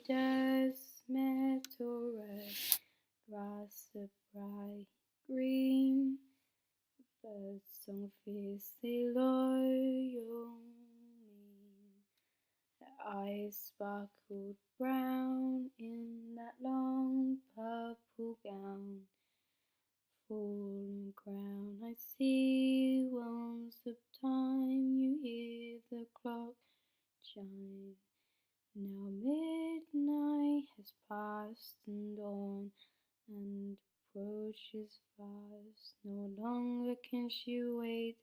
does metal red, grass a bright green, birds song fierce they loyal mean. Her eyes sparkled brown in that long purple gown. Fallen crown, I see once of time, you hear the clock chime. Now midnight has passed and dawn and approaches fast. No longer can she wait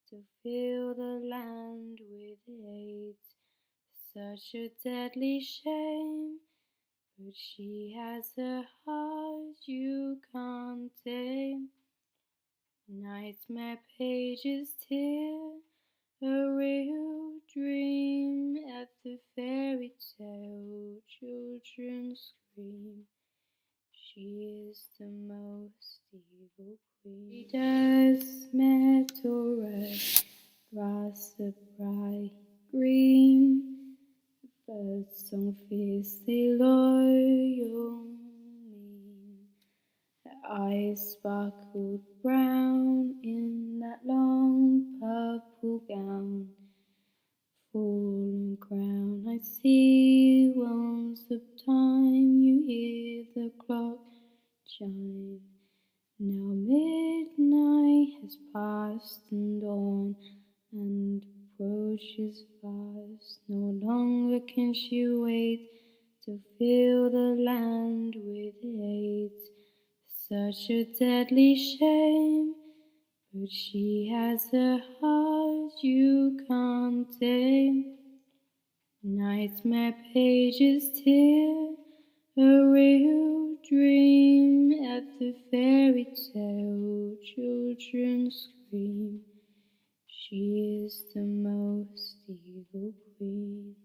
to fill the land with hate. Such a deadly shame, but she has a heart you can't tame. Nightmare pages tear a real dream at the fairy tale children scream. She is the most evil queen. She does metal red, grass a bright green, birds song fierce they loyal mean. Her eyes sparkled brown in that long purple gown. Fallen crown, I see once of time, you hear the clock chime. Now midnight has passed and dawn and approaches fast. No longer can she wait to fill the land with hate. Such a deadly shame, but she has a heart you can't tame. Nightmare pages tear a real dream at the fairy tale children scream. She is the most evil queen.